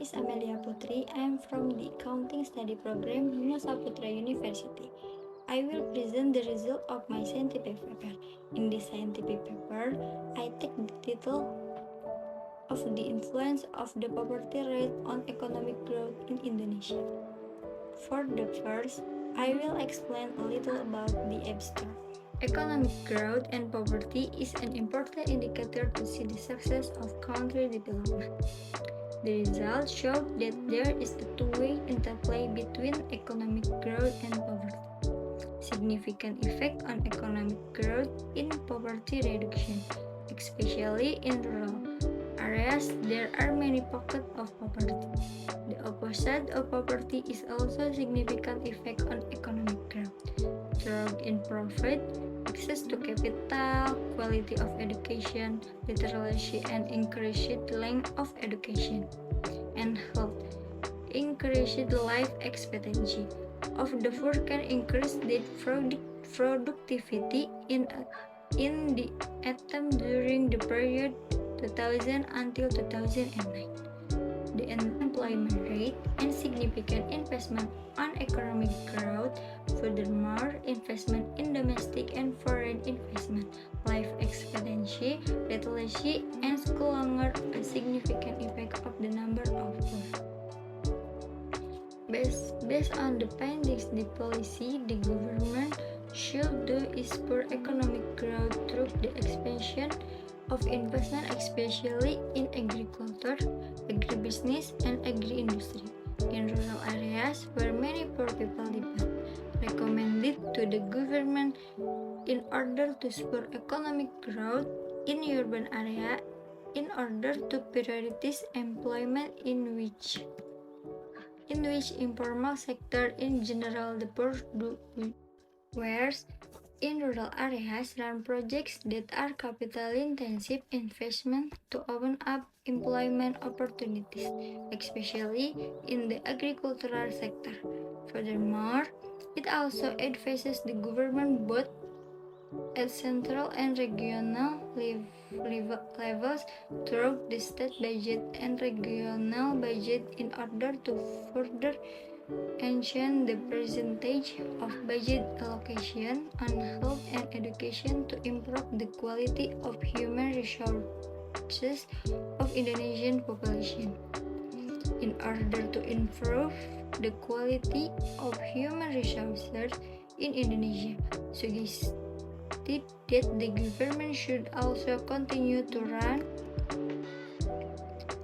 is Amelia Putri. I am from the Accounting Study Program, Hima Saputra University. I will present the result of my scientific paper. In this scientific paper, I take the title of the influence of the poverty rate on economic growth in Indonesia. For the first, I will explain a little about the abstract. Economic growth and poverty is an important indicator to see the success of country development. The results show that there is a two-way interplay between economic growth and poverty. Significant effect on economic growth in poverty reduction, especially in rural areas. There are many pockets of poverty. The opposite of poverty is also a significant effect on economic growth. Drop in profit, access to capital, quality of education, literacy, and increased length of education, and health. Increased life expectancy of the poor can increase the productivity in the attempt during the period 2000 until 2009. The unemployment rate and significant investment on economic growth. Furthermore, investment in domestic and foreign investment, life expectancy, literacy, and school longer a significant effect of the number of poor. Based on the findings, the policy the government should do is spur economic growth through the expansion of investment, especially in agriculture, agribusiness, and agri-industry in rural areas where many poor people live. Recommended to the government in order to spur economic growth in urban area in order to prioritize employment in which informal sector in general the poor do, whereas in rural areas run projects that are capital-intensive investment to open up employment opportunities, especially in the agricultural sector. Furthermore, it also advises the government both at central and regional levels through the state budget and regional budget in order to further enhance the percentage of budget allocation on health and education to improve the quality of human resources of Indonesian population. In order to improve the quality of human resources in Indonesia, suggested that the government should also continue to run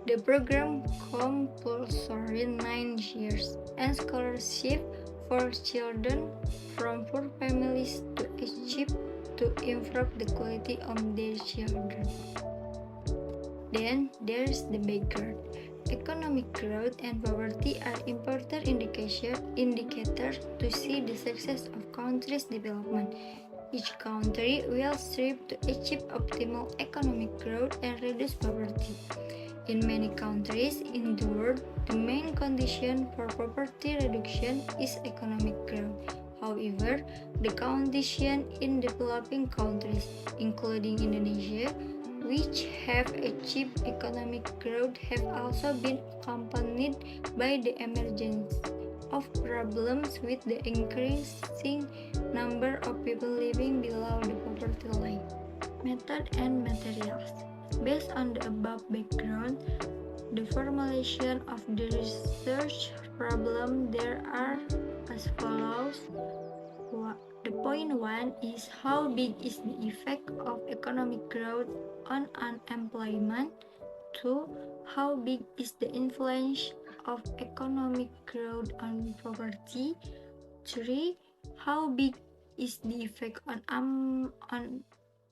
the program compulsory 9 years and scholarship for children from poor families to achieve to improve the quality of their children. Then there's the background. Economic growth and poverty are important indicators to see the success of country's development. Each country will strive to achieve optimal economic growth and reduce poverty. In many countries in the world, the main condition for poverty reduction is economic growth. However, the condition in developing countries, including Indonesia, which have achieved economic growth, have also been accompanied by the emergence of problems with the increasing number of people living below the poverty line. Method and materials. Based on the above background, the formulation of the research problem there are as follows. The point 1 is how big is the effect of economic growth on unemployment. 2. How big is the influence of economic growth on poverty? 3. How big is the effect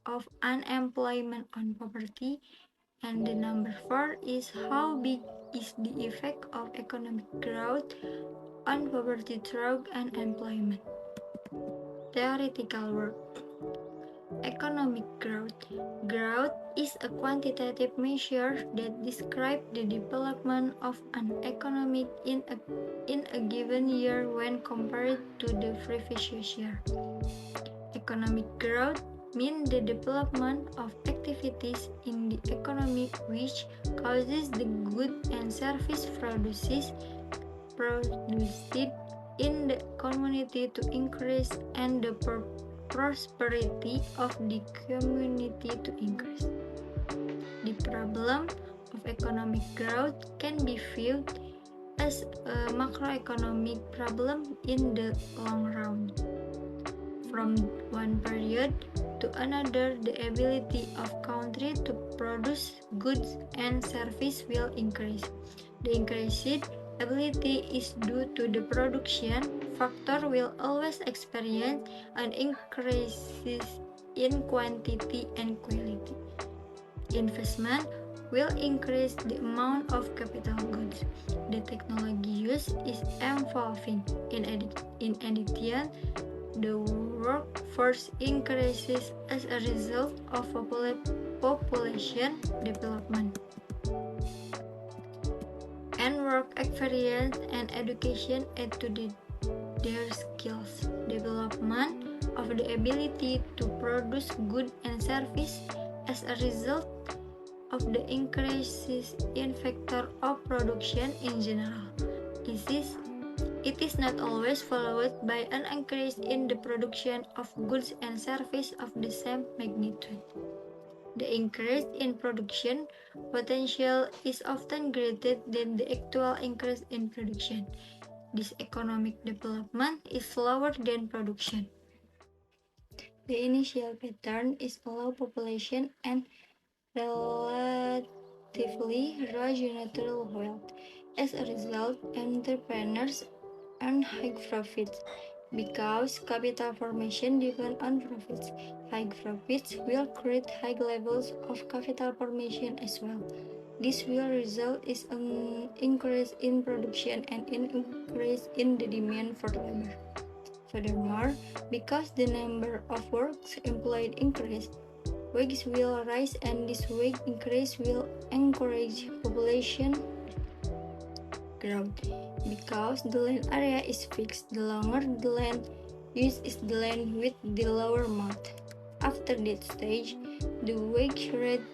of unemployment on poverty? And the number 4 is how big is the effect of economic growth on poverty through unemployment? Theoretical work. Economic growth. Growth is a quantitative measure that describes the development of an economy in a given year when compared to the previous year. Economic growth mean the development of activities in the economy which causes the goods and service produced in the community to increase and the prosperity of the community to increase. The problem of economic growth can be viewed as a macroeconomic problem in the long run. From one period to another, the ability of country to produce goods and service will increase. The increased ability is due to the production factor will always experience an increase in quantity and quality. Investment will increase the amount of capital goods. The technology used is evolving. In addition, the workforce increases as a result of population development. And work experience and education add to their skills. Development of the ability to produce goods and service as a result of the increases in factor of production in general. It is not always followed by an increase in the production of goods and services of the same magnitude. The increase in production potential is often greater than the actual increase in production. This economic development is slower than production. The initial pattern is low population and relatively regional wealth. As a result, entrepreneurs earn high profits. Because capital formation depends on profits, high profits will create high levels of capital formation as well. This will result in an increase in production and an increase in the demand for labor. Furthermore, because the number of workers employed increase, wages will rise and this wage increase will encourage population growth. Because the land area is fixed, the longer the land use is the land with the lower amount. After that stage, the wage rate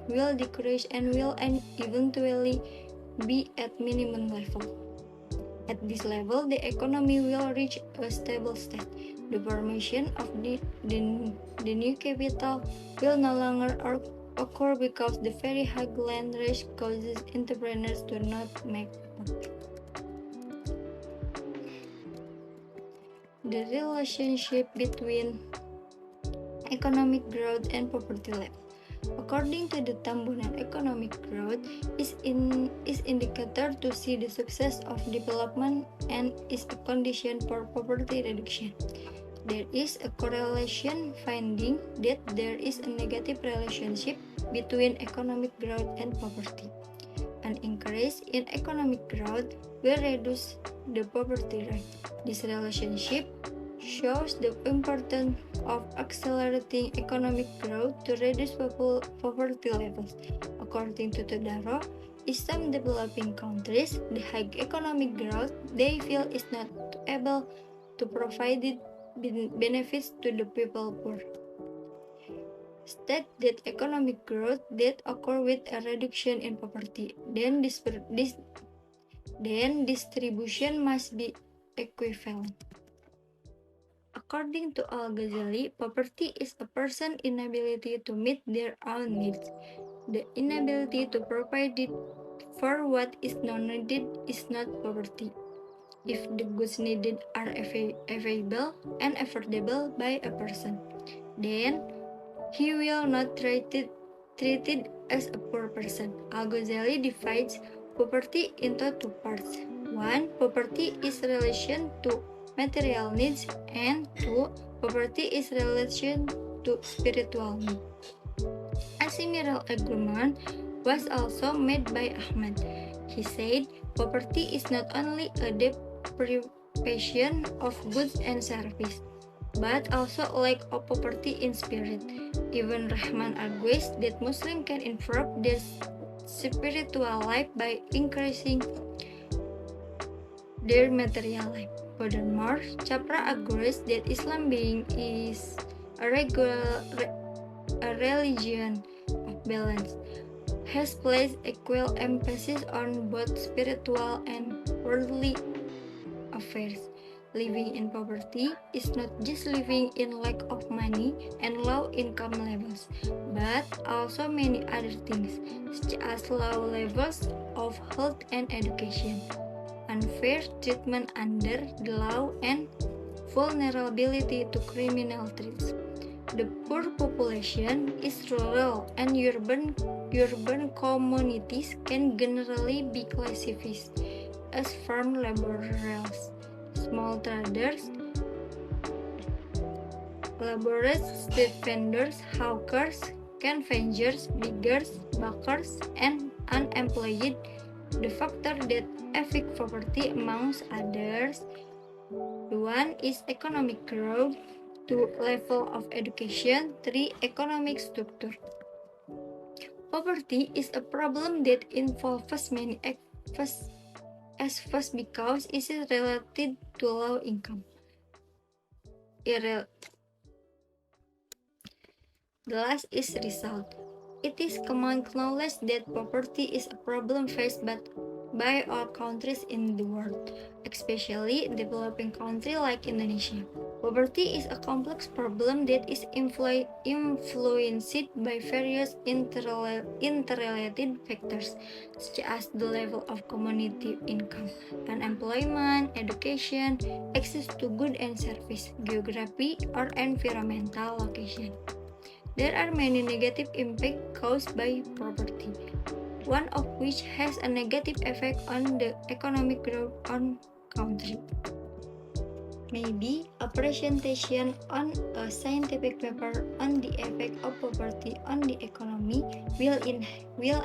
will decrease and will eventually be at minimum level. At this level, the economy will reach a stable state. The formation of the new capital will no longer occur because the very high land rate causes entrepreneurs to not make profit. The relationship between economic growth and poverty level. According to the Tambunan, economic growth is indicator to see the success of development and is a condition for poverty reduction. There is a correlation finding that there is a negative relationship between economic growth and poverty. An increase in economic growth will reduce the poverty rate. This relationship shows the importance of accelerating economic growth to reduce poverty levels. According to Todaro, in some developing countries, the high economic growth they feel is not able to provide benefits to the people poor. State that economic growth that occur with a reduction in poverty, then distribution must be equivalent. According to Al-Ghazali, poverty is a person's inability to meet their own needs. The inability to provide it for what is not needed is not poverty. If the goods needed are available and affordable by a person, then he will not treated as a poor person. Al-Ghazali divides poverty into two parts. One, poverty is relation to material needs, and two, poverty is relation to spiritual needs. A similar argument was also made by Ahmad. He said, poverty is not only a deprivation of goods and service, but also a lack of poverty in spirit. Even Rahman argues that Muslims can improve their spiritual life by increasing their material life. Furthermore, Chapra agrees that Islam being is a a religion of balance, has placed equal emphasis on both spiritual and worldly affairs. Living in poverty is not just living in lack of money and low income levels, but also many other things, such as low levels of health and education, unfair treatment under the law, and vulnerability to criminal threats. The poor population is rural and urban communities can generally be classified as farm laborers, small traders, laborers, street vendors, hawkers, canvassers, beggars, bakers, and unemployed. The factor that affect poverty amongst others, one is economic growth, 2. Level of education, 3. Economic structure. Poverty is a problem that involves many aspects because it is related to low income. The last is result. It is common knowledge that poverty is a problem faced by all countries in the world, especially developing countries like Indonesia. Poverty is a complex problem that is influenced by various interrelated factors, such as the level of community income, unemployment, education, access to goods and services, geography, or environmental location. There are many negative impacts caused by poverty, one of which has a negative effect on the economic growth on country. Maybe a presentation on a scientific paper on the effect of poverty on the economy will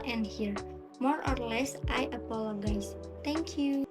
end here. More or less, I apologize. Thank you.